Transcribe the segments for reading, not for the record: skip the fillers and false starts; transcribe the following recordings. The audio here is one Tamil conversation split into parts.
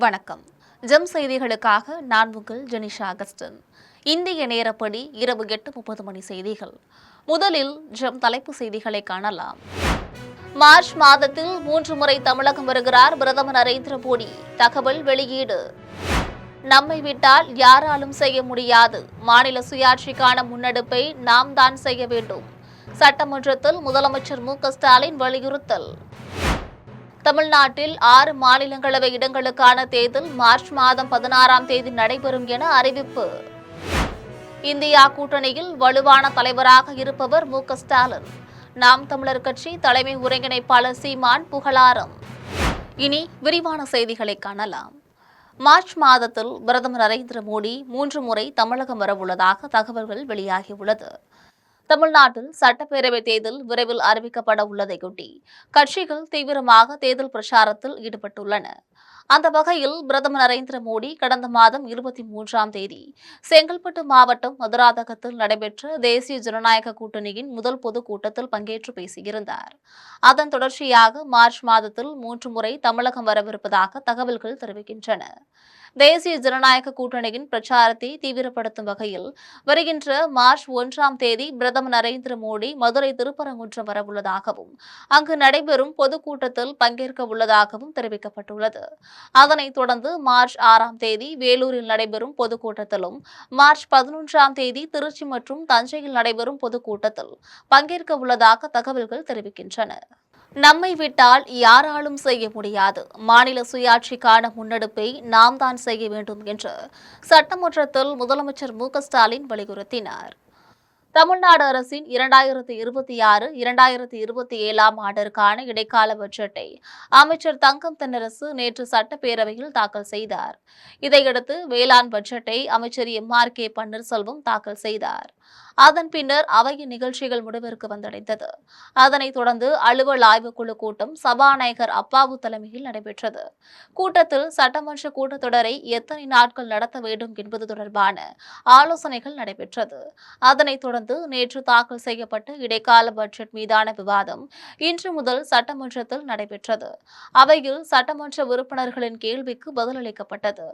வணக்கம். ஜெம் செய்திகளுக்காக நான் உங்கள் ஜெனிஷா அகஸ்டின். இந்திய நேரப்படி இரவு 8:30 மணி செய்திகள். முதலில் ஜெம் தலைப்பு செய்திகளை காணலாம். மார்ச் மாதத்தில் 3 முறை தமிழகம் வருகிறார் பிரதமர் நரேந்திர மோடி. தகவல் வெளியீடு. நம்மை விட்டால் யாராலும் செய்ய முடியாது. மாநில சுயாட்சிக்கான முன்னெடுப்பை நாம் தான் செய்ய வேண்டும். சட்டமன்றத்தில் முதலமைச்சர் மு.க.ஸ்டாலின் வலியுறுத்தல். தமிழ்நாட்டில் 6 மாநிலங்களவை இடங்களுக்கான தேர்தல் மார்ச் மாதம் 16ஆம் தேதி நடைபெறும் என அறிவிப்பு. இந்தியா கூட்டணியில் வலுவான தலைவராக இருப்பவர் மு.க.ஸ்டாலின். நாம் தமிழர் கட்சி தலைமை ஒருங்கிணைப்பாளர் சீமான் புகழாரம். இனி விரிவான செய்திகளை காணலாம். மார்ச் மாதத்தில் பிரதமர் நரேந்திர மோடி 3 முறை தமிழகம் வரவுள்ளதாக தகவல்கள் வெளியாகியுள்ளது. தமிழ்நாட்டில் சட்டப்பேரவை தேர்தல் விரைவில் அறிவிக்கப்பட உள்ளதையொட்டி கட்சிகள் தீவிரமாக தேர்தல் பிரச்சாரத்தில் ஈடுபட்டுள்ளன. அந்த வகையில் பிரதமர் நரேந்திர மோடி கடந்த மாதம் 23ஆம் தேதி செங்கல்பட்டு மாவட்டம் மதுராந்தகத்தில் நடைபெற்ற தேசிய ஜனநாயக கூட்டணியின் முதல் பொதுக்கூட்டத்தில் பங்கேற்று பேசியிருந்தார். அதன் தொடர்ச்சியாக மார்ச் மாதத்தில் 3 முறை தமிழகம் வரவிருப்பதாக தகவல்கள் தெரிவிக்கின்றன. தேசிய ஜனநாயக கூட்டணியின் பிரச்சாரத்தை தீவிரப்படுத்தும் வகையில் வருகின்ற மார்ச் 1ஆம் தேதி பிரதமர் நரேந்திர மோடி மதுரை திருப்பரங்குன்றம் வரவுள்ளதாகவும் அங்கு நடைபெறும் பொதுக்கூட்டத்தில் பங்கேற்க உள்ளதாகவும் தெரிவிக்கப்பட்டுள்ளது. அதனைத் தொடர்ந்து மார்ச் 6ஆம் தேதி வேலூரில் நடைபெறும் பொதுக்கூட்டத்திலும் மார்ச் 11ஆம் தேதி திருச்சி மற்றும் தஞ்சையில் நடைபெறும் பொதுக்கூட்டத்தில் பங்கேற்க உள்ளதாக தகவல்கள் தெரிவிக்கின்றன. நம்மை விட்டால் யாராலும் செய்ய முடியாது. மாநில சுயாட்சிக்கான முன்னெடுப்பை நாம் தான் செய்ய வேண்டும் என்று சட்டமன்றத்தில் முதலமைச்சர் மு.க.ஸ்டாலின் வலியுறுத்தினார். தமிழ்நாடு அரசின் 2026-2027ஆம் ஆண்டிற்கான இடைக்கால பட்ஜெட்டை அமைச்சர் தங்கம் தென்னரசு நேற்று சட்டப்பேரவையில் தாக்கல் செய்தார். இதையடுத்து வேளாண் பட்ஜெட்டை அமைச்சர் எம்.ஆர்.கே. பன்னீர்செல்வம் தாக்கல் செய்தார். அதன் பின்னர் அவையின் நிகழ்ச்சிகள் முடிவிற்கு வந்தடைந்தது. அதனைத் தொடர்ந்து அலுவல் ஆய்வுக்குழு கூட்டம் சபாநாயகர் அப்பாவு தலைமையில் நடைபெற்றது. கூட்டத்தில் சட்டமன்ற கூட்டத்தொடரை எத்தனை நாட்கள் நடத்த வேண்டும் என்பது தொடர்பான ஆலோசனைகள் நடைபெற்றது. அதனைத் தொடர்ந்து நேற்று தாக்கல் செய்யப்பட்ட இடைக்கால பட்ஜெட் மீதான விவாதம் இன்று முதல் சட்டமன்றத்தில் நடைபெற்றது. அவையில் சட்டமன்ற உறுப்பினர்களின் கேள்விக்கு பதிலளிக்கப்பட்டது.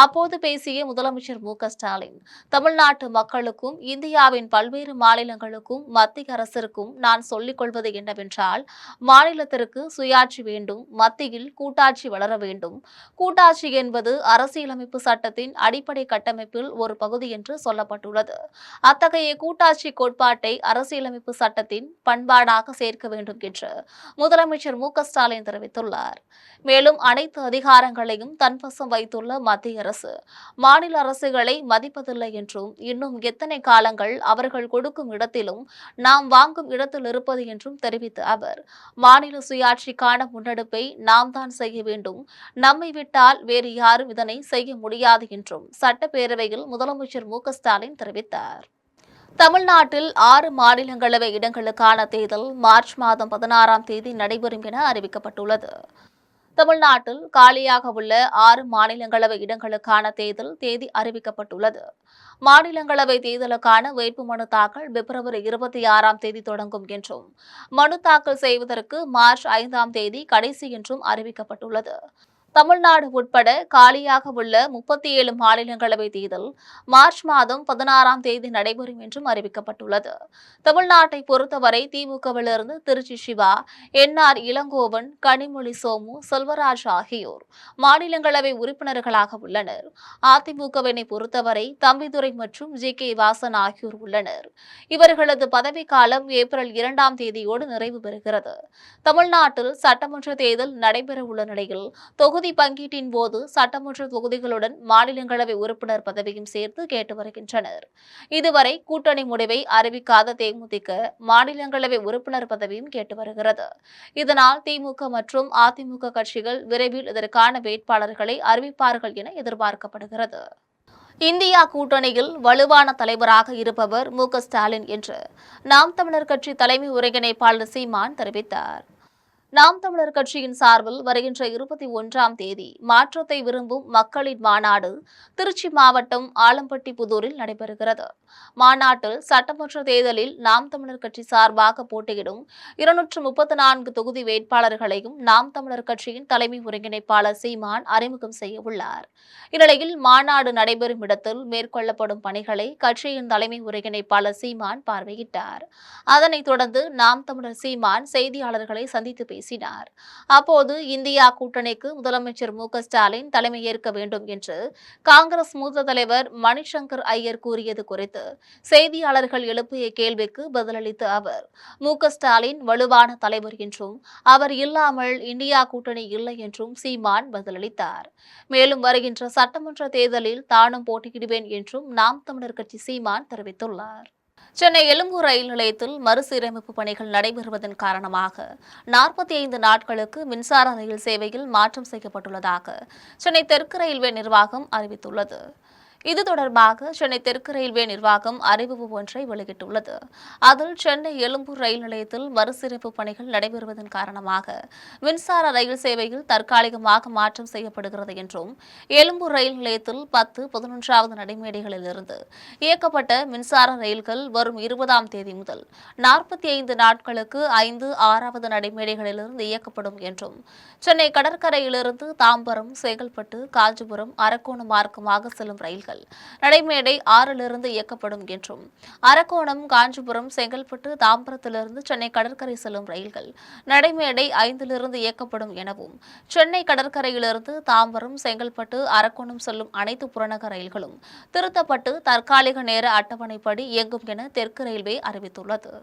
அப்போது பேசிய முதலமைச்சர் மு.க.ஸ்டாலின், தமிழ்நாட்டு மக்களுக்கும் இந்தியாவின் பல்வேறு மாநிலங்களுக்கும் மத்திய அரசிற்கும் நான் சொல்லிக் கொள்வது என்னவென்றால், மாநிலத்திற்கு சுயாட்சி வேண்டும், மத்தியில் கூட்டாட்சி வளர வேண்டும். கூட்டாட்சி என்பது அரசியலமைப்பு சட்டத்தின் அடிப்படை கட்டமைப்பில் ஒரு பகுதி என்று சொல்லப்பட்டுள்ளது. அத்தகைய கூட்டாட்சி கோட்பாட்டை அரசியலமைப்பு சட்டத்தின் பண்பாடாக சேர்க்க வேண்டும் என்று முதலமைச்சர் மு.க.ஸ்டாலின் தெரிவித்துள்ளார். மேலும் அனைத்து அதிகாரங்களையும் தன்வசம் வைத்துள்ள மத்திய அரசு மாநில அரசுகளை மதிப்பதில்லை என்றும், இன்னும் எத்தனை காலங்கள் அவர்கள் கொடுக்கும் இடத்திலும் நாம் வாங்கும் இடத்தில் இருப்பது என்றும் தெரிவித்த அவர், மாநில சுயாட்சிக்கான முன்னெடுப்பை நாம் தான் செய்ய வேண்டும். நம்மை விட்டால் வேறு யாரும் இதனை செய்ய முடியாது என்றும் சட்டப்பேரவையில் முதலமைச்சர் மு.க.ஸ்டாலின் தெரிவித்தார். தமிழ்நாட்டில் 6 மாநிலங்களவை இடங்களுக்கான தேர்தல் மார்ச் மாதம் 16ஆம் தேதி நடைபெறும் என அறிவிக்கப்பட்டுள்ளது. தமிழ்நாட்டில் காலியாக உள்ள 6 மாநிலங்களவை இடங்களுக்கான தேர்தல் தேதி அறிவிக்கப்பட்டுள்ளது. மாநிலங்களவை தேர்தலுக்கான வேட்புமனு தாக்கல் பிப்ரவரி 26ஆம் தேதி தொடங்கும் என்றும், மனு தாக்கல் செய்வதற்கு மார்ச் 5ஆம் தேதி கடைசி என்றும் அறிவிக்கப்பட்டுள்ளது. தமிழ்நாடு உட்பட காலியாக உள்ள 37 மாநிலங்களவை தேர்தல் மார்ச் மாதம் 16ஆம் தேதி நடைபெறும் என்றும் அறிவிக்கப்பட்டுள்ளது. தமிழ்நாட்டை பொறுத்தவரை திமுகவிலிருந்து திருச்சி சிவா, என்.ஆர். இளங்கோவன், கனிமொழி சோமு, செல்வராஜ் ஆகியோர் மாநிலங்களவை உறுப்பினர்களாக உள்ளனர். அதிமுகவினை பொறுத்தவரை தம்பிதுரை மற்றும் ஜி.கே. வாசன் ஆகியோர் உள்ளனர். இவர்களது பதவிக்காலம் ஏப்ரல் 2ஆம் தேதியோடு நிறைவு பெறுகிறது. தமிழ்நாட்டில் சட்டமன்ற தேர்தல் நடைபெறவுள்ள நிலையில் தொகுதி பங்கீட்டின் போது சட்டமன்ற தொகுதிகளுடன் மாநிலங்களவை உறுப்பினர் பதவியும் சேர்த்து கேட்டு வருகின்றனர். இதுவரை கூட்டணி முடிவை அறிவிக்காத தேமுதிக மாநிலங்களவை உறுப்பினர் பதவியும் கேட்டு வருகிறது. இதனால் திமுக மற்றும் அதிமுக கட்சிகள் விரைவில் இதற்கான வேட்பாளர்களை அறிவிப்பார்கள் என எதிர்பார்க்கப்படுகிறது. இந்தியா கூட்டணியில் வலுவான தலைவராக இருப்பவர் மு.க.ஸ்டாலின் என்று நாம் தமிழர் கட்சி தலைமை ஒருங்கிணைப்பாளர் சீமான் தெரிவித்தார். நாம் தமிழர் கட்சியின் சார்பில் வருகின்ற 21ஆம் தேதி மாற்றத்தை விரும்பும் மக்களின் மாநாடு திருச்சி மாவட்டம் ஆலம்பட்டி புதூரில் நடைபெறுகிறது. மாநாட்டில் சட்டமன்ற தேர்தலில் நாம் தமிழர் கட்சி சார்பாக போட்டியிடும் 234 தொகுதி வேட்பாளர்களையும் நாம் தமிழர் கட்சியின் தலைமை ஒருங்கிணைப்பாளர் சீமான் அறிமுகம் செய்ய உள்ளார். இந்நிலையில் மாநாடு நடைபெறும் இடத்தில் மேற்கொள்ளப்படும் பணிகளை கட்சியின் தலைமை ஒருங்கிணைப்பாளர் சீமான் பார்வையிட்டார். அதனைத் தொடர்ந்து நாம் தமிழர் சீமான் செய்தியாளர்களை சந்தித்து பேசினார். அப்போது இந்தியா கூட்டணிக்கு முதலமைச்சர் மு.க.ஸ்டாலின் தலைமையேற்க வேண்டும் என்று காங்கிரஸ் மூத்த தலைவர் மணிசங்கர் ஐயர் கூறியது குறித்து செய்தியாளர்கள் எழுப்பிய கேள்விக்கு பதிலளித்த அவர், மு.க.ஸ்டாலின் வலுவான தலைவர் என்றும் அவர் இல்லாமல் இந்தியா கூட்டணி இல்லை என்றும் சீமான் பதிலளித்தார். மேலும் வருகின்ற சட்டமன்ற தேர்தலில் தானும் போட்டியிடுவேன் என்றும் நாம் தமிழர் கட்சி சீமான் தெரிவித்துள்ளார். சென்னை எழும்பூர் ரயில் நிலையத்தில் மறுசீரமைப்பு பணிகள் நடைபெறுவதன் காரணமாக 45 நாட்களுக்கு மின்சார ரயில் சேவையில் மாற்றம் செய்யப்பட்டுள்ளதாக சென்னை தெற்கு ரயில்வே நிர்வாகம் அறிவித்துள்ளது. இது தொடர்பாக சென்னை தெற்கு ரயில்வே நிர்வாகம் அறிவிப்பு ஒன்றை வெளியிட்டுள்ளது. அதில் சென்னை எழும்பூர் ரயில் நிலையத்தில் மறுசீரமைப்பு பணிகள் நடைபெறுவதன் காரணமாக மின்சார ரயில் சேவையில் தற்காலிகமாக மாற்றம் செய்யப்படுகிறது என்றும், எழும்பூர் ரயில் நிலையத்தில் 10, 11வது நடைமேடைகளிலிருந்து இயக்கப்பட்ட மின்சார ரயில்கள் வரும் 20ஆம் தேதி முதல் 45 நாட்களுக்கு 5, 6வது நடைமேடைகளிலிருந்து இயக்கப்படும் என்றும், சென்னை கடற்கரையிலிருந்து தாம்பரம், செங்கல்பட்டு, காஞ்சிபுரம், அரக்கோணம் மார்க்கமாக செல்லும் ரயில்கள் நடைமேடை 6லிருந்து இயக்கப்படும் என்றும், அரக்கோணம், காஞ்சிபுரம், செங்கல்பட்டு, தாம்பரத்திலிருந்து சென்னை கடற்கரை செல்லும் ரயில்கள் நடைமேடை 5லிருந்து இயக்கப்படும் எனவும், சென்னை கடற்கரையிலிருந்து தாம்பரம், செங்கல்பட்டு, அரக்கோணம் செல்லும் அனைத்து புறநகர் ரயில்களும் திருத்தப்பட்டு தற்காலிக நேர அட்டவணைப்படி இயங்கும் என தெற்கு ரயில்வே அறிவித்துள்ளது.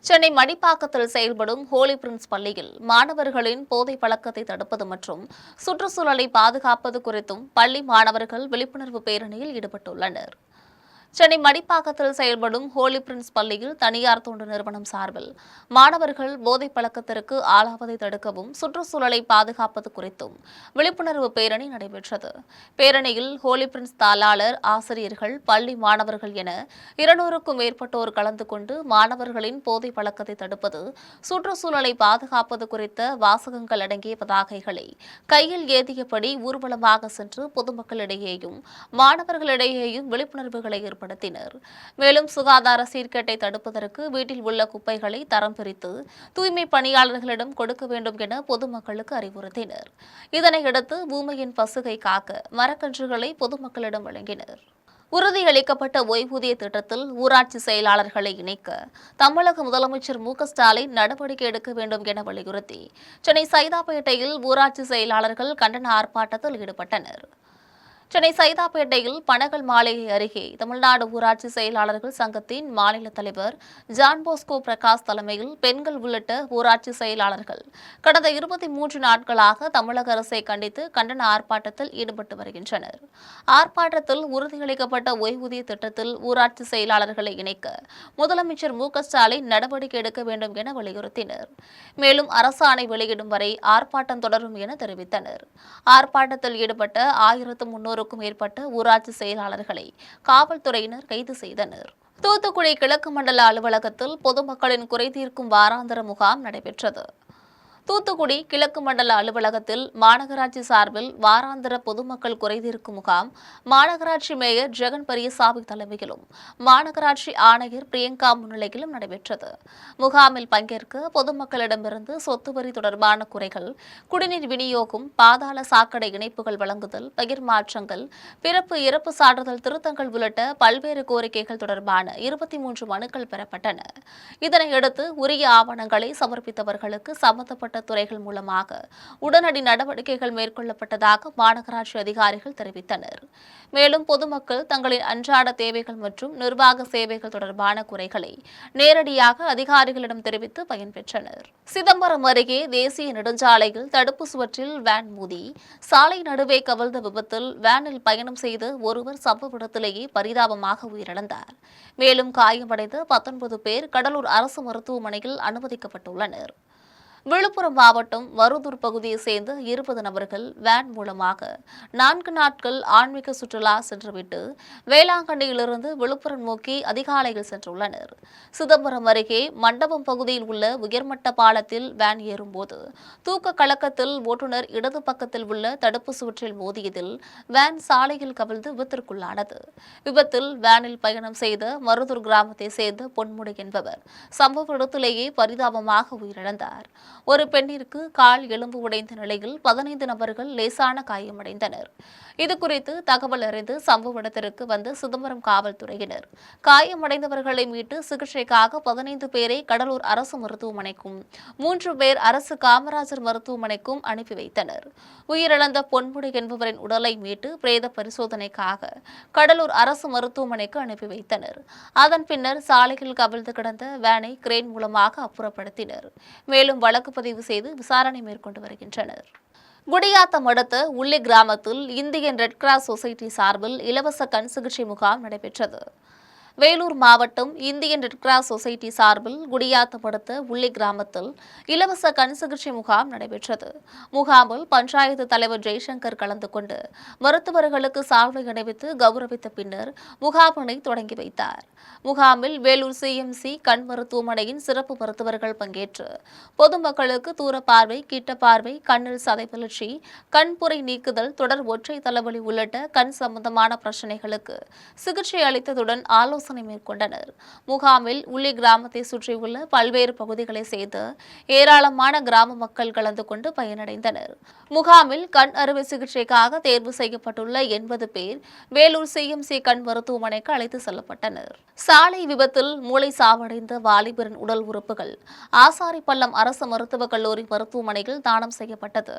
சென்னை மடிப்பாக்கத்தில் செயல்படும் ஹோலி பிரின்ஸ் பள்ளியில் மாணவர்களின் போதை பழக்கத்தை தடுப்பது மற்றும் சுற்றுச்சூழலை பாதுகாப்பது குறித்தும் பள்ளி மாணவர்கள் விழிப்புணர்வு பேரணியில் ஈடுபட்டுள்ளனர். சென்னை மடிப்பாக்கத்தில் செயல்படும் ஹோலி பிரின்ஸ் பள்ளியில் தனியார் தொண்டு நிறுவனம் சார்பில் மாணவர்கள் போதைப் பழக்கத்திற்கு ஆளாவதை தடுக்கவும் சுற்றுச்சூழலை பாதுகாப்பது குறித்தும் விழிப்புணர்வு பேரணி நடைபெற்றது. பேரணியில் ஹோலி பிரின்ஸ் தாளாளர், ஆசிரியர்கள், பள்ளி மாணவர்கள் என 200க்கும் மேற்பட்டோர் கலந்து கொண்டு மாணவர்களின் போதைப் பழக்கத்தை தடுப்பது, சுற்றுச்சூழலை பாதுகாப்பது குறித்த வாசகங்கள் அடங்கிய பதாகைகளை கையில் ஏந்தியபடி ஊர்வலமாக சென்று பொதுமக்களிடையேயும் மாணவர்களிடையேயும் விழிப்புணர்வுகளை ஏற்படுத்தினர். மேலும் சுகாதார சீர்கேட்டை தடுப்பதற்கு வீட்டில் உள்ள குப்பைகளை தரம் பிரித்து தூய்மை பணியாளர்களிடம் கொடுக்க வேண்டும் என பொதுமக்களுக்கு அறிவுறுத்தினர். இதனையடுத்து பூமியின் பசுகை காக்க மரக்கன்றுகளை பொதுமக்களிடம் வழங்கினர். உறுதியளிக்கப்பட்ட ஓய்வூதிய திட்டத்தில் ஊராட்சி செயலாளர்களை இணைக்க தமிழக முதலமைச்சர் மு.க.ஸ்டாலின் நடவடிக்கை எடுக்க வேண்டும் என வலியுறுத்தி சென்னை சைதாப்பேட்டையில் ஊராட்சி செயலாளர்கள் கண்டன ஆர்ப்பாட்டத்தில் ஈடுபட்டனர். சென்னை சைதாப்பேட்டையில் பனகல் மாளிகை அருகே தமிழ்நாடு ஊராட்சி செயலாளர்கள் சங்கத்தின் மாநில தலைவர் ஜான் போஸ்கோ பிரகாஷ் தலைமையில் பெண்கள் உள்ளிட்ட ஊராட்சி செயலாளர்கள் கடந்த 23 நாட்களாக தமிழக அரசை கண்டித்து கண்டன ஆர்ப்பாட்டத்தில் ஈடுபட்டு வருகின்றனர். ஆர்ப்பாட்டத்தில் உறுதியளிக்கப்பட்ட ஓய்வூதிய திட்டத்தில் ஊராட்சி செயலாளர்களை இணைக்க முதலமைச்சர் மு.க.ஸ்டாலின் நடவடிக்கை எடுக்க வேண்டும் என வலியுறுத்தினர். மேலும் அரசாணை வெளியிடும் வரை ஆர்ப்பாட்டம் தொடரும் என தெரிவித்தனர். ஆர்ப்பாட்டத்தில் ஈடுபட்ட 1300க்கும் மேற்பட்ட ஊராட்சி செயலாளர்களை காவல்துறையினர் கைது செய்தனர். தூத்துக்குடி கிழக்கு மண்டல அலுவலகத்தில் பொதுமக்களின் குறை தீர்க்கும் வாராந்திர முகாம் நடைபெற்றது. தூத்துக்குடி கிழக்கு மண்டல அலுவலகத்தில் மாநகராட்சி சார்பில் வாராந்திர பொதுமக்கள் குறைதீர்க்கும் முகாம் மாநகராட்சி மேயர் ஜெகன் பெரியசாமி தலைமையிலும் மாநகராட்சி ஆணையர் பிரியங்கா முன்னிலையிலும் நடைபெற்றது. முகாமில் பங்கேற்க பொதுமக்களிடமிருந்து சொத்து வரி தொடர்பான குறைகள், குடிநீர் விநியோகம், பாதாள சாக்கடை இணைப்புகள் வழங்குதல், பெயர் மாற்றங்கள், பிறப்பு இறப்பு சான்றிதழ் திருத்தங்கள் உள்ளிட்ட பல்வேறு கோரிக்கைகள் தொடர்பான 23 மனுக்கள் பெறப்பட்டன. இதனையடுத்து உரிய ஆவணங்களை சமர்ப்பித்தவர்களுக்கு சம்பந்தப்பட்ட துறைகள் மூலமாக உடனடி நடவடிக்கைகள் மேற்கொள்ளப்பட்டதாக மாநகராட்சி அதிகாரிகள் தெரிவித்தனர். மேலும் பொதுமக்கள் தங்களின் அன்றாட தேவைகள் மற்றும் நிர்வாக சேவைகள் தொடர்பான குறைகளை நேரடியாக அதிகாரிகளிடம் தெரிவித்து பயன்பெற்றனர். சிதம்பரம் அருகே தேசிய நெடுஞ்சாலையில் தடுப்பு சுவற்றில் வேன் மோதி சாலை நடுவே கவிழ்ந்த விபத்தில் வேனில் பயணம் செய்த ஒருவர் சம்பவ இடத்திலேயே பரிதாபமாக உயிரிழந்தார். மேலும் காயமடைந்த 19 பேர் கடலூர் அரசு மருத்துவமனையில் அனுமதிக்கப்பட்டுள்ளனர். விழுப்புரம் மாவட்டம் மருதூர் பகுதியைச் சேர்ந்த 20 நபர்கள் வேன் மூலமாக 4 நாட்கள் ஆன்மீக சுற்றுலா சென்றுவிட்டு வேளாங்கண்ணியிலிருந்து விழுப்புரம் நோக்கி அதிகாலையில் சென்றுள்ளனர். சிதம்பரம் அருகே மண்டபம் பகுதியில் உள்ள உயர்மட்ட பாலத்தில் வேன் ஏறும்போது தூக்க கலக்கத்தில் ஓட்டுநர் இடது பக்கத்தில் உள்ள தடுப்பு சுவற்றில் மோதியதில் வேன் சாலையில் கவிழ்ந்து விபத்திற்குள்ளானது. விபத்தில் வேனில் பயணம் செய்த மருதூர் கிராமத்தைச் சேர்ந்த பொன்முடி என்பவர் சம்பவ இடத்திலேயே பரிதாபமாக உயிரிழந்தார். ஒரு பெண்ணிற்கு கால் எலும்பு உடைந்த நிலையில் 15 நபர்கள் லேசான காயமடைந்தனர். இதுகுறித்து தகவல் அறிந்து சம்பவ இடத்திற்கு வந்த சிதம்பரம் காவல்துறையினர் காயமடைந்தவர்களை மீட்டு சிகிச்சைக்காக 15 பேரை கடலூர் அரசு மருத்துவமனைக்கும் 3 பேர் அரசு காமராஜர் மருத்துவமனைக்கும் அனுப்பி வைத்தனர். உயிரிழந்த பொன்முடி என்பவரின் உடலை மீட்டு பிரேத பரிசோதனைக்காக கடலூர் அரசு மருத்துவமனைக்கு அனுப்பி வைத்தனர். அதன் பின்னர் சாலையில் கவிழ்ந்து கிடந்த வேனை கிரேன் மூலமாக அப்புறப்படுத்தினர். மேலும் வழக்கு பதிவு செய்து விசாரணை மேற்கொண்டு வருகின்றனர். குடியாத்தம் அடுத்த உள்ளி கிராமத்தில் இந்தியன் ரெட் கிராஸ் சொசைட்டி சார்பில் இலவச கண் சிகிச்சை முகாம் நடைபெற்றது. வேலூர் மாவட்டம் இந்தியன் ரெட் கிராஸ் சொசைட்டி சார்பில் குடியாத்தம் அடுத்த உள்ளி கிராமத்தில் இலவச கண் சிகிச்சை முகாம் நடைபெற்றது. முகாமில் பஞ்சாயத்து தலைவர் ஜெய்சங்கர் கலந்து கொண்டு மருத்துவர்களுக்கு சால்வை அணிவித்து கௌரவித்த பின்னர் முகாமினை தொடங்கி வைத்தார். முகாமில் வேலூர் சிஎம்சி கண் மருத்துவமனையின் சிறப்பு மருத்துவர்கள் பங்கேற்று பொதுமக்களுக்கு தூர பார்வை, கிட்ட பார்வை, கண்ணில் சதைப்பழற்சி, கண்புரை நீக்குதல், தொடர் ஒற்றை தலைவலி உள்ளிட்ட கண் சம்பந்தமான பிரச்சினைகளுக்கு சிகிச்சை அளித்ததுடன் ஆலோசனை மேற்கொண்டனர். முகாமில் உள்ளி கிராமத்தை சுற்றியுள்ள பல்வேறு பகுதிகளை சேர்ந்த ஏராளமான கிராம மக்கள் கலந்து கொண்டு பயனடைந்தனர். முகாமில் கண் அறுவை சிகிச்சைக்காக தேர்வு செய்யப்பட்டுள்ள 80 பேர் வேலூர் சிஎம்சி கண் மருத்துவமனைக்கு அழைத்து செல்லப்பட்டனர். சாலை விபத்தில் மூளை சாவடைந்த வாலிபரின் உடல் உறுப்புகள் ஆசாரிப்பள்ளம் அரசு மருத்துவக் கல்லூரி மருத்துவமனையில் தானம் செய்யப்பட்டது.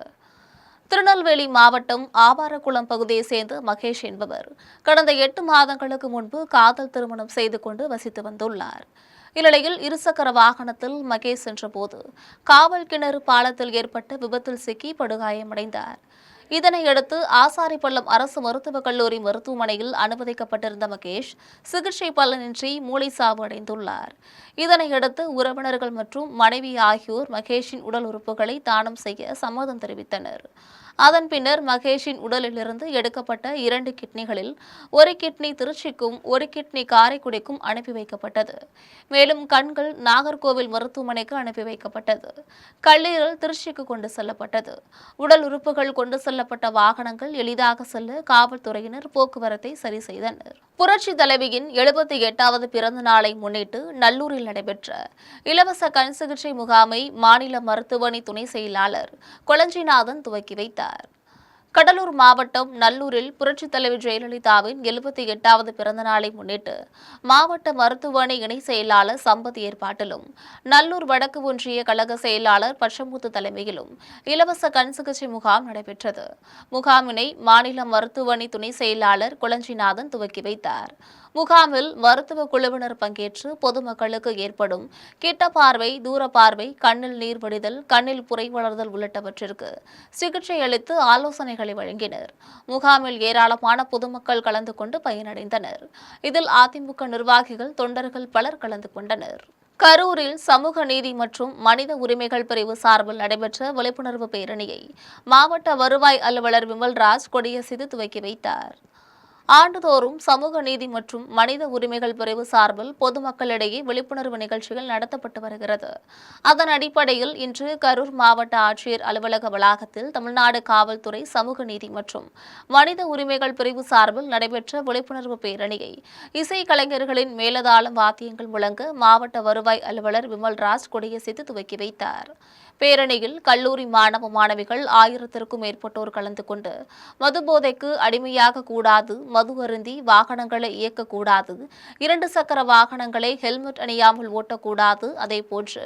திருநெல்வேலி மாவட்டம் ஆவாரக்குளம் பகுதியைச் சேர்ந்த மகேஷ் என்பவர் கடந்த 8 மாதங்களுக்கு முன்பு காதல் திருமணம் செய்து கொண்டு வசித்து வந்துள்ளார். இந்நிலையில் இருசக்கர வாகனத்தில் மகேஷ் சென்றபோது காவல் கிணறு பாலத்தில் ஏற்பட்ட விபத்தில் சிக்கி படுகாயமடைந்தார். இதனையடுத்து ஆசாரிப்பள்ளம் அரசு மருத்துவக் கல்லூரி மருத்துவமனையில் அனுமதிக்கப்பட்டிருந்த மகேஷ் சிகிச்சை பலனின்றி மூளை சாவு அடைந்துள்ளார். இதனையடுத்து உறவினர்கள் மற்றும் மனைவி ஆகியோர் மகேஷின் உடல் உறுப்புகளை தானம் செய்ய சம்மதம் தெரிவித்தனர். அதன் பின்னர் மகேஷின் உடலிலிருந்து எடுக்கப்பட்ட 2 கிட்னிகளில் ஒரு கிட்னி திருச்சிக்கும் ஒரு கிட்னி காரைக்குடிக்கும் அனுப்பி வைக்கப்பட்டது. மேலும் கண்கள் நாகர்கோவில் மருத்துவமனைக்கு அனுப்பி வைக்கப்பட்டது. கல்லீரல் திருச்சிக்கு கொண்டு செல்லப்பட்டது. உடல் உறுப்புகள் கொண்டு செல்லப்பட்ட வாகனங்கள் எளிதாக செல்ல காவல்துறையினர் போக்குவரத்தை சரி செய்தனர். புரட்சி தலைவியின் 78வது பிறந்த நாளை முன்னிட்டு நல்லூரில் நடைபெற்ற இலவச கண் சிகிச்சை முகாமை மாநில மருத்துவமனை துணை செயலாளர் கொளஞ்சிநாதன் துவக்கி வைத்தார். கடலூர் மாவட்டம் நல்லூரில் புரட்சித் தலைவர் ஜெயலலிதாவின் 78வது பிறந்த நாளை முன்னிட்டு மாவட்ட மருத்துவமனை இணை செயலாளர் சம்பத் ஏற்பாட்டிலும் நல்லூர் வடக்கு ஒன்றிய கழக செயலாளர் பச்சமுத்து தலைமையிலும் இலவச கண் சிகிச்சை முகாம் நடைபெற்றது. முகாமினை மாநில மருத்துவமனை துணை செயலாளர் கொளஞ்சிநாதன் துவக்கி வைத்தார். முகாமில் மருத்துவ குழுவினர் பங்கேற்று பொதுமக்களுக்கு ஏற்படும் கிட்ட பார்வை, தூர பார்வை, கண்ணில் நீர் வடிதல், கண்ணில் புரை வளர்தல் உள்ளிட்டவற்றிற்கு சிகிச்சை அளித்து ஆலோசனைகளை வழங்கினர். முகாமில் ஏராளமான பொதுமக்கள் கலந்து கொண்டு பயனடைந்தனர். இதில் அதிமுக நிர்வாகிகள், தொண்டர்கள் பலர் கலந்து கொண்டனர். கரூரில் சமூக நீதி மற்றும் மனித உரிமைகள் பிரிவு சார்பில் நடைபெற்ற விழிப்புணர்வு பேரணியை மாவட்ட வருவாய் அலுவலர் விமல்ராஜ் கொடியசைத்து துவக்கி வைத்தார். ஆண்டுதோறும் சமூக நீதி மற்றும் மனித உரிமைகள் பிரிவு சார்பில் பொதுமக்களிடையே விழிப்புணர்வு நிகழ்ச்சிகள் நடத்தப்பட்டு வருகிறது. அதன் அடிப்படையில் இன்று கரூர் மாவட்ட ஆட்சியர் அலுவலக வளாகத்தில் தமிழ்நாடு காவல்துறை சமூக நீதி மற்றும் மனித உரிமைகள் பிரிவு சார்பில் நடைபெற்ற விழிப்புணர்வு பேரணியை இசை கலைஞர்களின் மேலதாளம் வாத்தியங்கள் முழங்க மாவட்ட வருவாய் அலுவலர் விமல்ராஜ் கொடியசைத்து துவக்கி வைத்தார். பேரணியில் கல்லூரி மாணவ மாணவிகள் 1000க்கும் மேற்பட்டோர் கலந்து கொண்டு மதுபோதைக்கு அடிமையாக கூடாது, மது அருந்தி வாகனங்களை இயக்கக்கூடாது, 2 சக்கர வாகனங்களை ஹெல்மெட் அணியாமல் ஓட்டக்கூடாது, அதேபோன்று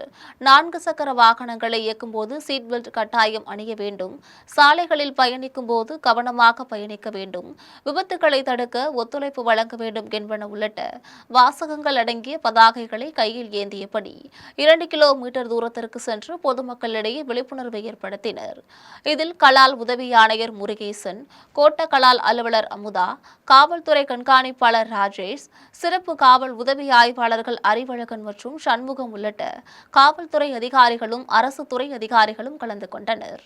4 சக்கர வாகனங்களை இயக்கும்போது சீட் பெல்ட் கட்டாயம் அணிய வேண்டும், சாலைகளில் பயணிக்கும் போது கவனமாக பயணிக்க வேண்டும், விபத்துக்களை தடுக்க ஒத்துழைப்பு வழங்க வேண்டும் என்பன உள்ளிட்ட வாசகங்கள் அடங்கிய பதாகைகளை கையில் ஏந்தியபடி 2 கிலோமீட்டர் தூரத்திற்கு சென்று பொதுமக்கள் பொதுமக்களிடையே விழிப்புணர்வை ஏற்படுத்தினர். இதில் கலால் உதவி ஆணையர் முருகேசன், கோட்ட கலால் அலுவலர் அமுதா, காவல்துறை கண்காணிப்பாளர் ராஜேஷ், சிறப்பு காவல் உதவி ஆய்வாளர்கள் அறிவழகன் மற்றும் சண்முகம் உள்ளிட்ட காவல்துறை அதிகாரிகளும் அரசு துறை அதிகாரிகளும் கலந்து கொண்டனர்.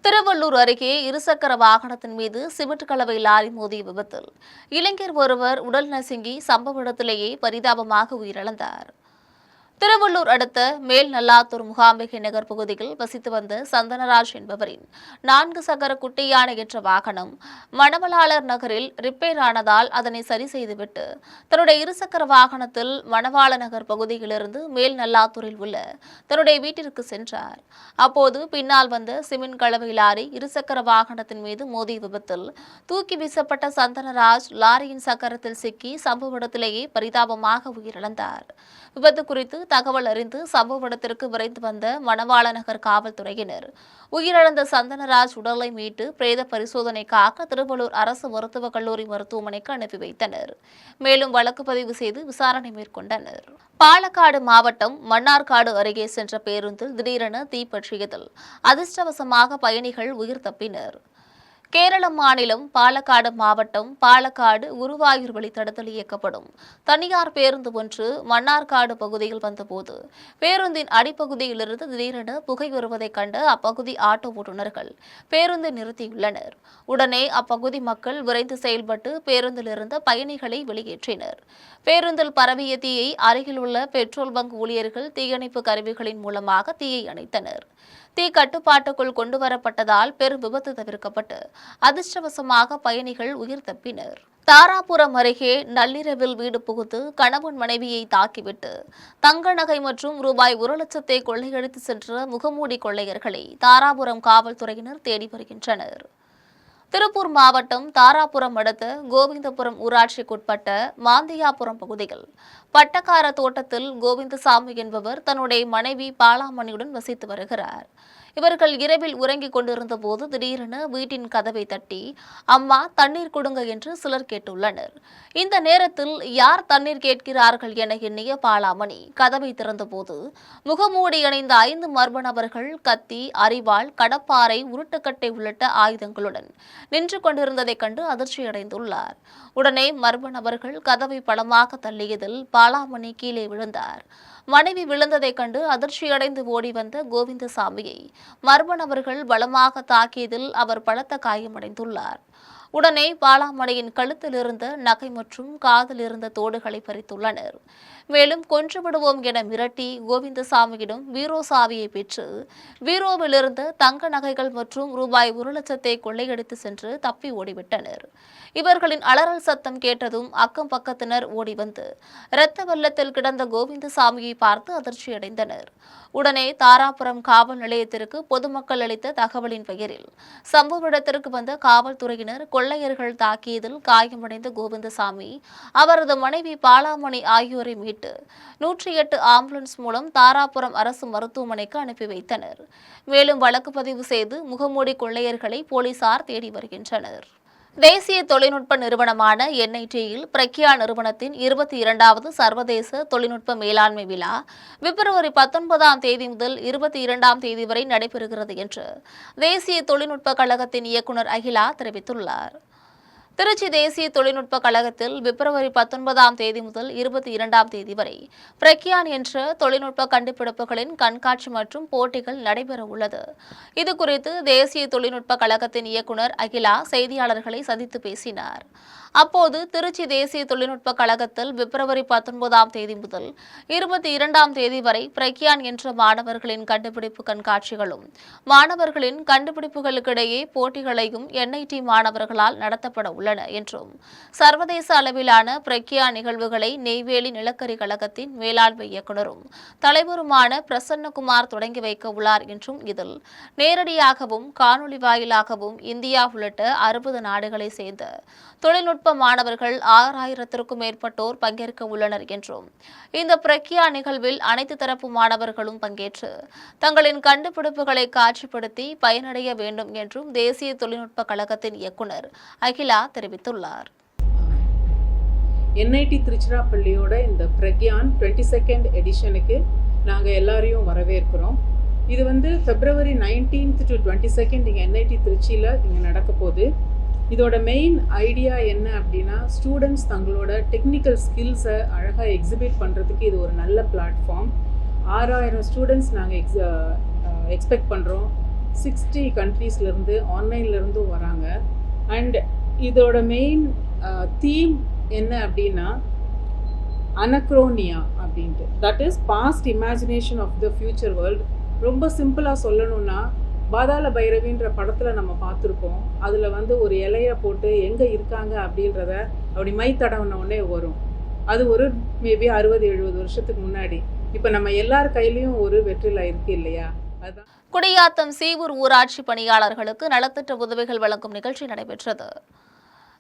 திருவள்ளூர் அருகே இருசக்கர வாகனத்தின் மீது சிமெண்ட் கலவை லாரி மோதிய விபத்தில் இளைஞர் ஒருவர் உடல் நசுங்கி சம்பவ இடத்திலேயே பரிதாபமாக உயிரிழந்தார். திருவள்ளூர் அடுத்த மேல் நல்லாத்தூர் முகாம்பிகை நகர் பகுதியில் வசித்து வந்த சந்தனராஜ் என்பவரின் 4 சக்கர குட்டி யானை என்ற வாகனம் மணவளாளர் நகரில் ரிப்பேர் ஆனதால் அதனை சரி செய்துவிட்டு தன்னுடைய இருசக்கர வாகனத்தில் மணவாள நகர் பகுதியிலிருந்து மேல் நல்லாத்தூரில் உள்ள தன்னுடைய வீட்டிற்கு சென்றார். அப்போது பின்னால் வந்த சிமெண்ட் கலவை லாரி இருசக்கர வாகனத்தின் மீது மோதிய விபத்தில் தூக்கி வீசப்பட்ட சந்தனராஜ் லாரியின் சக்கரத்தில் சிக்கி சம்பவ இடத்திலேயே பரிதாபமாக உயிரிழந்தார். விபத்து குறித்து தகவல் அறிந்து சம்பவ இடத்திற்கு விரைந்து வந்த மணவாள நகர் காவல்துறையினர் உயிரிழந்த சந்தனராஜ் உடலை மீட்டு பிரேத பரிசோதனைக்காக திருவள்ளூர் அரசு மருத்துவக் கல்லூரி மருத்துவமனைக்கு அனுப்பி வைத்தனர். மேலும் வழக்கு பதிவு செய்து விசாரணை மேற்கொண்டனர். பாலக்காடு மாவட்டம் மன்னார்காடு அருகே சென்ற பேருந்தில் திடீரென தீப்பற்றியதில் அதிர்ஷ்டவசமாக பயணிகள் உயிர் தப்பினர். கேரள மாநிலம் பாலக்காடு மாவட்டம் பாலக்காடு குருவாயூர் வழித்தடத்தில் இயக்கப்படும் தனியார் பேருந்து ஒன்று மன்னார்காடு பகுதியில் வந்தபோது பேருந்தின் அடிப்பகுதியிலிருந்து திடீரென புகை வருவதைக் கண்டு அப்பகுதி ஆட்டோ ஓட்டுநர்கள் பேருந்தை நிறுத்தியுள்ளனர். உடனே அப்பகுதி மக்கள் விரைந்து செயல்பட்டு பேருந்தில் இருந்த பயணிகளை வெளியேற்றினர். பேருந்தில் பரவிய தீயை அருகில் உள்ள பெட்ரோல் பங்க் ஊழியர்கள் தீயணைப்பு கருவிகளின் மூலமாக தீயை அணைத்தனர். தீ கட்டுப்பாட்டுக்குள் கொண்டுவரப்பட்டதால் பெரும் விபத்து தவிர்க்கப்பட்டு அதிர்ஷ்டவசமாக பயணிகள் உயிர் தப்பினர். தாராபுரம் அருகே நள்ளிரவில் வீடு புகுந்து கணவன் மனைவியை தாக்கிவிட்டு தங்க நகை மற்றும் ரூபாய் 1 லட்சத்தை கொள்ளையடித்து சென்ற முகமூடி கொள்ளையர்களை தாராபுரம் காவல்துறையினர் தேடி வருகின்றனர். திருப்பூர் மாவட்டம் தாராபுரம் அடுத்த கோவிந்தபுரம் ஊராட்சிக்குட்பட்ட மாந்தியாபுரம் பகுதியில் பட்டக்கார தோட்டத்தில் கோவிந்தசாமி என்பவர் தன்னுடைய மனைவி பாலாமணியுடன் வசித்து வருகிறார். இவர்கள் இரவில் உறங்கிக் கொண்டிருந்த போது திடீரென வீட்டின் கதவை தட்டி அம்மா தண்ணீர் கொடுங்க என்று சிலர் கேட்டுள்ளனர். இந்த நேரத்தில் யார் தண்ணீர் கேட்கிறார்கள் என எண்ணிய பாலாமணி கதவை திறந்தபோது முகமூடி அணிந்த 5 மர்ம நபர்கள் கத்தி, அரிவாள், கடப்பாரை, உருட்டுக்கட்டை உள்ளிட்ட ஆயுதங்களுடன் நின்று கொண்டிருந்ததைக் கண்டு அதிர்ச்சியடைந்துள்ளார். உடனே மர்ம நபர்கள் கதவை பலமாக தள்ளியதில் பாலாமணி கீழே விழுந்தார். மனைவி விழுந்ததைக் கண்டு அதிர்ச்சியடைந்து ஓடி வந்த கோவிந்தசாமியை மர்ம நபர்கள் பலமாக தாக்கியதில் அவர் பலத்த காயமடைந்துள்ளார். உடனே பாலாமணியின் கழுத்தில் இருந்த நகை மற்றும் காதில் இருந்த தோடுகளை பறித்துள்ளனர். மேலும் கொன்று விடுவோம் என மிரட்டி கோவிந்தசாமியிடம் பீரோ சாவியை பெற்று பீரோவில் இருந்த தங்க நகைகள் மற்றும் ரூபாய் 1 லட்சத்தை கொள்ளையடித்து சென்று தப்பி ஓடிவிட்டனர். இவர்களின் அலறல் சத்தம் கேட்டதும் அக்கம் பக்கத்தினர் ஓடி வந்து இரத்த வெள்ளத்தில் கிடந்த கோவிந்தசாமியை பார்த்து அதிர்ச்சியடைந்தனர். உடனே தாராபுரம் காவல் நிலையத்திற்கு பொதுமக்கள் அளித்த தகவலின் பெயரில் சம்பவ இடத்திற்கு வந்த காவல்துறையினர் கொள்ளையர்கள் தாக்கியதில் காயமடைந்த கோவிந்தசாமி, அவரது மனைவி பாலாமணி ஆகியோரை மீட்டு 108 ஆம்புலன்ஸ் மூலம் தாராபுரம் அரசு மருத்துவமனைக்கு அனுப்பி வைத்தனர். மேலும் வழக்கு பதிவு செய்து முகமூடி கொள்ளையர்களை போலீசார் தேடி வருகின்றனர். தேசிய தொழில்நுட்ப நிறுவனமான NITயில் பிரக்யா நிறுவனத்தின் 22வது சர்வதேச தொழில்நுட்ப மேலாண்மை விழா பிப்ரவரி 19ஆம் தேதி முதல் 22ஆம் தேதி வரை நடைபெறுகிறது என்று தேசிய தொழில்நுட்ப கழகத்தின் இயக்குநர் அகிலா தெரிவித்துள்ளார். திருச்சி தேசிய தொழில்நுட்ப கழகத்தில் பிப்ரவரி 19ஆம் தேதி முதல் 22ஆம் தேதி வரை பிரக்யான் என்ற தொழில்நுட்ப கண்டுபிடிப்புகளின் கண்காட்சி மற்றும் போட்டிகள் நடைபெற உள்ளது. இதுகுறித்து தேசிய தொழில்நுட்ப கழகத்தின் இயக்குநர் அகிலா செய்தியாளர்களை சந்தித்து பேசினார். அப்போது திருச்சி தேசிய தொழில்நுட்ப கழகத்தில் பிப்ரவரி 19ஆம் தேதி முதல் 22ஆம் தேதி வரை பிரக்யான் என்ற மாணவர்களின் கண்டுபிடிப்பு கண்காட்சிகளும் மாணவர்களின் கண்டுபிடிப்புகளுக்கிடையே போட்டிகளையும் NIT மாணவர்களால் நடத்தப்பட உள்ளன என்றும் சர்வதேச அளவிலான பிரக்யா நிகழ்வுகளை நெய்வேலி நிலக்கரி கழகத்தின் மேலாண்மை இயக்குநரும் தலைவருமான பிரசன்னகுமார் தொடங்கி வைக்க உள்ளார் என்றும் இதில் நேரடியாகவும் காணொலி வாயிலாகவும் இந்தியா உள்ளிட்ட 60 நாடுகளை சேர்ந்த தொழில்நுட்ப மாணவர்கள் 6000த்திற்கும் மேற்பட்டோர் பங்கேற்க உள்ளனர் என்றும் இந்த பிரக்யா நிகழ்வில் அனைத்து தரப்பு மாணவர்களும் பங்கேற்று தங்களின் கண்டுபிடிப்புகளை காட்சிப்படுத்தி பயனடைய வேண்டும் என்றும் தேசிய தொழில்நுட்ப கழகத்தின் இயக்குநர் அகிலா தெரிவித்துள்ளார். NIT திருச்சிராப்பள்ளியோட இந்த பிரக்யான் 22nd எடிஷனுக்கு நாங்கள் எல்லாரையும் வரவேற்கிறோம். இது வந்து February 19th to 22nd இங்கே என்ஐடி திருச்சியில் இங்கே நடக்க போகுது. இதோட மெயின் ஐடியா என்ன அப்படின்னா, ஸ்டூடெண்ட்ஸ் தங்களோட டெக்னிக்கல் ஸ்கில்ஸை அழகாக எக்ஸிபிட் பண்ணுறதுக்கு இது ஒரு நல்ல பிளாட்ஃபார்ம். 6000 ஸ்டூடெண்ட்ஸ் நாங்கள் எக்ஸ்பெக்ட் பண்ணுறோம். 60 கண்ட்ரீஸ்லேருந்து ஆன்லைன்லேருந்தும் வராங்க. அண்ட் இதோட மெயின் தீம் என்ன அப்படின்னா அனக்ரோனியா அப்படின்ட்டு, that is past imagination of the future world. ரொம்ப சிம்பிளாக சொல்லணும்னா, பாதாள பைரவின்ற படத்தில் நம்ம பார்த்துருப்போம். அதில் வந்து ஒரு இலையை போட்டு எங்கே இருக்காங்க அப்படின்றத அப்படி மை தடவின உடனே வரும். அது ஒரு மேபி 60-70 வருஷத்துக்கு முன்னாடி. இப்போ நம்ம எல்லார் கையிலையும் ஒரு வெற்றிலை இருக்கு இல்லையா? அதுதான் குடியாத்தம் சீவூர் ஊராட்சி பணியாளர்களுக்கு நலத்திட்ட உதவிகள் வழங்கும் நிகழ்ச்சி நடைபெற்றது.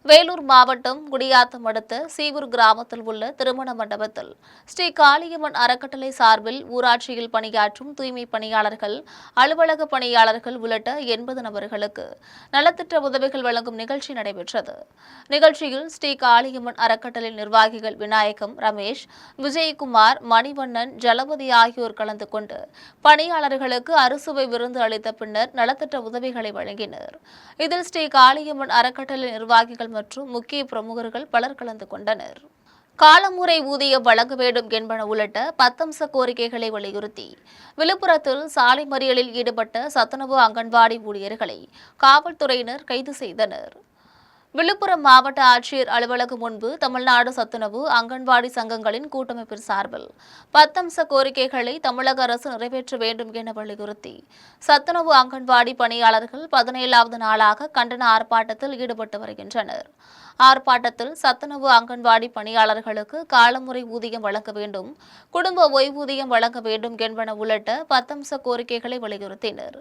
வேலூர் மாவட்டம் குடியாத்தம் அடுத்த சீவூர் கிராமத்தில் உள்ள திருமண மண்டபத்தில் ஸ்ரீ காளியம்மன் அறக்கட்டளை சார்பில் ஊராட்சியில் பணியாற்றும் தூய்மை பணியாளர்கள், அலுவலக பணியாளர்கள் உள்ளிட்ட 80 நபர்களுக்கு நலத்திட்ட உதவிகள் வழங்கும் நிகழ்ச்சி நடைபெற்றது. நிகழ்ச்சியில் ஸ்ரீ காளியம்மன் அறக்கட்டளை நிர்வாகிகள் விநாயகம், ரமேஷ், விஜயகுமார், மணிவண்ணன், ஜலபதி ஆகியோர் கலந்து கொண்டு பணியாளர்களுக்கு அறுசுவை விருந்து அளித்த பின்னர் நலத்திட்ட உதவிகளை வழங்கினர். இதில் ஸ்ரீ காளியம்மன் அறக்கட்டளை நிர்வாகிகள் மற்றும் முக்கிய பிரமுகர்கள் பலர் கலந்து கொண்டனர். காலமுறை ஊதியம் வழங்க வேண்டும் என்பன உள்ளிட்ட 10 அம்ச கோரிக்கைகளை வலியுறுத்தி விழுப்புரத்தில் சாலை மறியலில் ஈடுபட்ட சத்துணவு அங்கன்வாடி ஊழியர்களை காவல்துறையினர் கைது செய்தனர். விழுப்புரம் மாவட்ட ஆட்சியர் அலுவலகம் முன்பு தமிழ்நாடு சத்துணவு அங்கன்வாடி சங்கங்களின் கூட்டமைப்பின் சார்பில் 10 அம்ச கோரிக்கைகளை தமிழக அரசு நிறைவேற்ற வேண்டும் என வலியுறுத்தி சத்துணவு அங்கன்வாடி பணியாளர்கள் 17வது நாளாக கண்டன ஆர்ப்பாட்டத்தில் ஈடுபட்டு வருகின்றனர். ஆர்ப்பாட்டத்தில் சத்துணவு அங்கன்வாடி பணியாளர்களுக்கு காலமுறை ஊதியம் வழங்க வேண்டும், குடும்ப ஓய்வூதியம் வழங்க வேண்டும் என்பன உள்ளிட்ட 10 அம்ச கோரிக்கைகளை வலியுறுத்தினர்.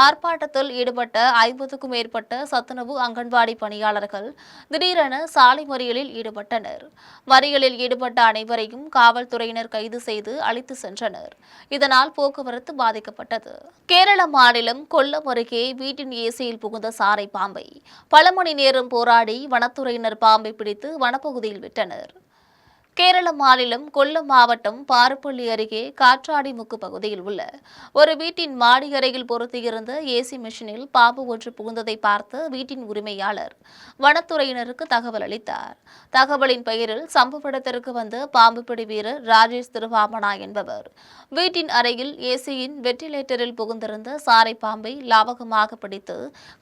ஆர்ப்பாட்டத்தில் ஈடுபட்ட 50க்கும் மேற்பட்ட சத்துணவு அங்கன்வாடி பணியாளர்கள் திடீரென சாலை மறியலில் ஈடுபட்டனர். மறியலில் ஈடுபட்ட அனைவரையும் காவல்துறையினர் கைது செய்து அழைத்து சென்றனர். இதனால் போக்குவரத்து பாதிக்கப்பட்டது. கேரள மாநிலம் கொல்லம் அருகே வீட்டின் ஏசியில் புகுந்த சாரை பாம்பை பல மணி நேரம் போராடி வனத்துறையினர் பாம்பை பிடித்து வனப்பகுதியில் விட்டனர். கேரள மாநிலம் கொல்லம் மாவட்டம் பாருப்பள்ளி அருகே காற்றாடிமுக்கு பகுதியில் உள்ள ஒரு வீட்டின் மாடி அறையில் பொருத்தியிருந்த ஏசி மிஷினில் பாம்பு ஒன்று புகுந்ததை பார்த்த வீட்டின் உரிமையாளர் வனத்துறையினருக்கு தகவல் அளித்தார். தகவலின் பெயரில் சம்பவ இடத்திற்கு வந்த பாம்பு பிடி வீரர் ராஜேஷ் திருவாமனா என்பவர் வீட்டின் அறையில் ஏசியின் வென்டிலேட்டரில் புகுந்திருந்த சாரை பாம்பை லாவகமாக பிடித்து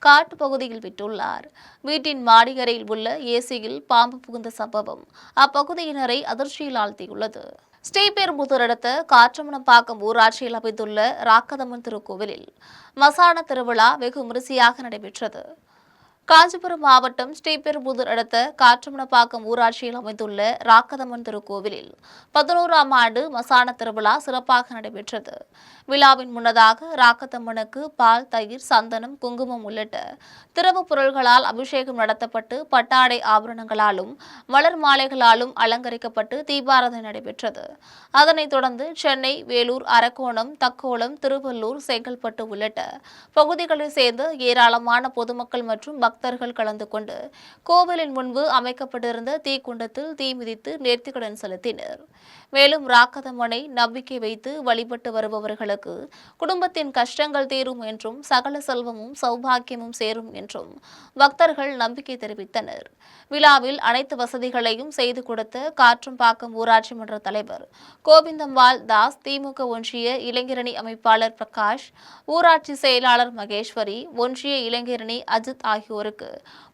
காட்டு பகுதியில் விட்டுள்ளார். வீட்டின் மாடி அறையில் உள்ள ஏசியில் பாம்பு புகுந்த சம்பவம் அப்பகுதியினரை அதிர்ச்சியில் ஆழ்த்தியுள்ளது. ஸ்ரீபெரும்புதூர் அடுத்த காற்றமணப்பாக்கம் ஊராட்சியில் அமைந்துள்ள ராக்கதம்மன் திருக்கோவிலில் மசான திருவிழா வெகு விமரிசையாக நடைபெற்றது. காஞ்சிபுரம் மாவட்டம் ஸ்ரீபெரும்புதூர் அடுத்த காற்றமணப்பாக்கம் ஊராட்சியில் அமைந்துள்ள ராக்கதம்மன் திருக்கோவிலில் 11ஆம் ஆண்டு மசான திருவிழா சிறப்பாக நடைபெற்றது. விழாவின் முன்னதாக ராக்கதம்மனுக்கு பால், தயிர், சந்தனம், குங்குமம் உள்ளிட்ட திரவ பொருள்களால் அபிஷேகம் நடத்தப்பட்டு பட்டாடை ஆபரணங்களாலும் மலர் மாலைகளாலும் அலங்கரிக்கப்பட்டு தீபாராதனை நடைபெற்றது. அதனைத் தொடர்ந்து சென்னை, வேலூர், அரக்கோணம், தக்கோலம், திருவள்ளூர், செங்கல்பட்டு உள்ளிட்ட பகுதிகளைச் சேர்ந்த ஏராளமான பொதுமக்கள் மற்றும் பக்தர்கள் கலந்து கொண்டு கோவிலின் முன்பு அமைக்கப்பட்டிருந்த தீக்குண்டத்தில் தீ மிதித்து நேர்த்திக்கடன் செலுத்தினர். மேலும் ராக்கதம்மனை நம்பிக்கை வைத்து வழிபட்டு வருபவர்களுக்கு குடும்பத்தின் கஷ்டங்கள் தீரும் என்றும் சகல செல்வமும் சௌபாக்கியமும் சேரும் என்றும் பக்தர்கள் நம்பிக்கை தெரிவித்தனர். விழாவில் அனைத்து வசதிகளையும் செய்து கொடுத்த காற்றம்பாக்கம் ஊராட்சி மன்ற தலைவர் கோவிந்தம்பாள் தாஸ், திமுக ஒன்றிய இளைஞரணி அமைப்பாளர் பிரகாஷ், ஊராட்சி செயலாளர் மகேஸ்வரி, ஒன்றிய இளைஞரணி அஜித் ஆகியோருக்கு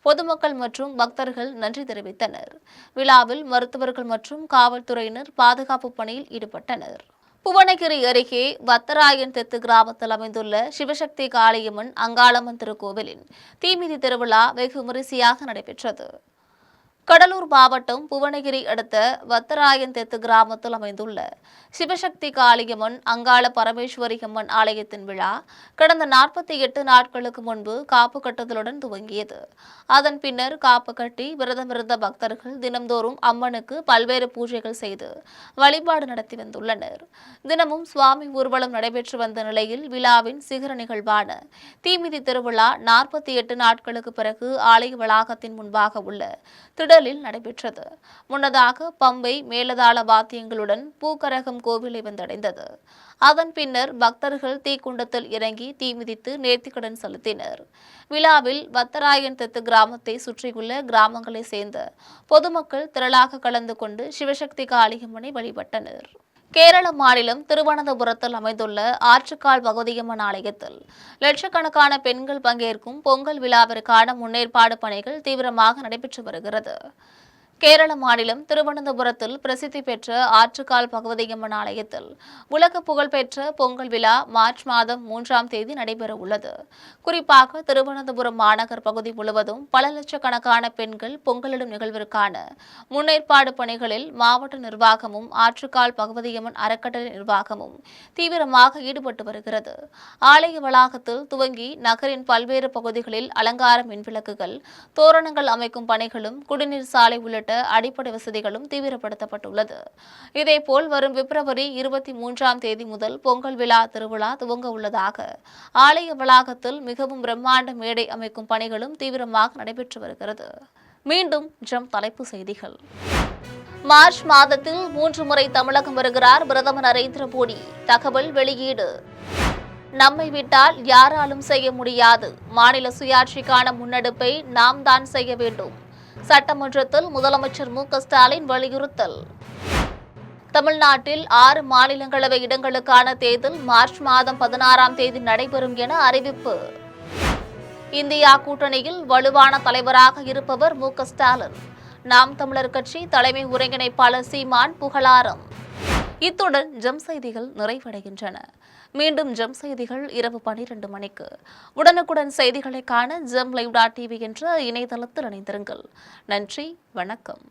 பொதுமக்கள் மற்றும் பக்தர்கள் நன்றி தெரிவித்தனர். விழாவில் மருத்துவர்கள் மற்றும் காவல்துறையினர் பாதுகாப்பு பணியில் ஈடுபட்டனர். புவனகிரி அருகே வத்தராயன் தெத்து கிராமத்தில் அமைந்துள்ள சிவசக்தி காளியம்மன் அங்காளம்மன் திருக்கோவிலின் தீமிதி திருவிழா வெகு விமரிசையாக நடைபெற்றது. கடலூர் மாவட்டம் புவனகிரி அடுத்த வத்தராயன் தெத்து கிராமத்தில் அமைந்துள்ள சிவசக்தி காளியம்மன் அங்காள பரமேஸ்வரி அம்மன் ஆலயத்தின் விழா கடந்த 48 நாட்களுக்கு முன்பு காப்பு கட்டுதலுடன் துவங்கியது. அதன் பின்னர் காப்பு கட்டி விரதமிருந்த பக்தர்கள் தினம்தோறும் அம்மனுக்கு பல்வேறு பூஜைகள் செய்து வழிபாடு நடத்தி வந்துள்ளனர். தினமும் சுவாமி ஊர்வலம் நடைபெற்று வந்த நிலையில் விழாவின் சிகர நிகழ்வான தீமிதி திருவிழா 48 நாட்களுக்கு பிறகு ஆலய வளாகத்தின் முன்பாக உள்ள திடல் திடலில் நடைபெற்றது. முன்னதாக பம்பை மேலதாள வாத்தியங்களுடன் பூக்கரகம் கோவிலை வந்தடைந்தது. அதன் பின்னர் பக்தர்கள் தீக்குண்டத்தில் இறங்கி தீ மிதித்து நேர்த்திக்கடன் செலுத்தினர். விழாவில் வத்தராயன் தெத்து கிராமத்தை சுற்றியுள்ள கிராமங்களை சேர்ந்த பொதுமக்கள் திரளாக கலந்து கொண்டு சிவசக்தி காளியம்மனை வழிபட்டனர். கேரள மாநிலம் திருவனந்தபுரத்தில் அமைந்துள்ள ஆற்றுக்கால் பகவதியம்மன் ஆலயத்தில் லட்சக்கணக்கான பெண்கள் பங்கேற்கும் பொங்கல் விழாவிற்கான முன்னேற்பாடு பணிகள் தீவிரமாக நடைபெற்று வருகிறது. கேரள மாநிலம் திருவனந்தபுரத்தில் பிரசித்தி பெற்ற ஆற்றுக்கால் பகவதியம்மன் ஆலயத்தில் உலக புகழ்பெற்ற பொங்கல் விழா மார்ச் மாதம் 3ஆம் தேதி நடைபெற உள்ளது. குறிப்பாக திருவனந்தபுரம் மாநகர் பகுதி முழுவதும் பல லட்சக்கணக்கான பெண்கள் பொங்கலிடும் நிகழ்விற்கான முன்னேற்பாடு பணிகளில் மாவட்ட நிர்வாகமும் ஆற்றுக்கால் பகவதியம்மன் அறக்கட்டளை நிர்வாகமும் தீவிரமாக ஈடுபட்டு வருகிறது. ஆலய வளாகத்தில் துவங்கி நகரின் பல்வேறு பகுதிகளில் அலங்கார மின்விளக்குகள், தோரணங்கள் அமைக்கும் பணிகளும், குடிநீர் சாலை உள்ளிட்ட அடிப்படை வசதிகளும் தீவிரப்படுத்தப்பட்டுள்ளது. இதேபோல் வரும் பிப்ரவரி 23ஆம் தேதி முதல் பொங்கல் விழா திருவிழா துவங்க உள்ளதாக ஆலய வளாகத்தில் மிகவும் பிரம்மாண்ட மேடை அமைக்கும் பணிகளும் தீவிரமாக நடைபெற்று வருகிறது. மீண்டும் தலைப்புச் செய்திகள். மார்ச் மாதத்தில் 3 முறை தமிழகம் வருகிறார் பிரதமர் நரேந்திர மோடி. தகவல் வெளியீடு. நம்மை விட்டால் யாராலும் செய்ய முடியாது. மாநில சுயாட்சிக்கான முன்னெடுப்பை நாம் தான் செய்ய வேண்டும். சட்டமன்றத்தில் முதலமைச்சர் மு.க.ஸ்டாலின் வலியுறுத்தல். தமிழ்நாட்டில் 6 மாநிலங்களவை இடங்களுக்கான தேர்தல் மார்ச் மாதம் 16ஆம் தேதி நடைபெறும் என அறிவிப்பு. இந்தியா கூட்டணியில் வலுவான தலைவராக இருப்பவர் மு.க.ஸ்டாலின். நாம் தமிழர் கட்சி தலைமை ஒருங்கிணைப்பாளர் சீமான் புகழாரம். இத்துடன் செய்திகள் நிறைவடைகின்றன. மீண்டும் செய்திகள் இரவு 12 மணிக்கு. உடனுக்குடன் செய்திகளை காண GemLive.tv என்ற இணையதளத்தில் இணைந்திருங்கள். நன்றி, வணக்கம்.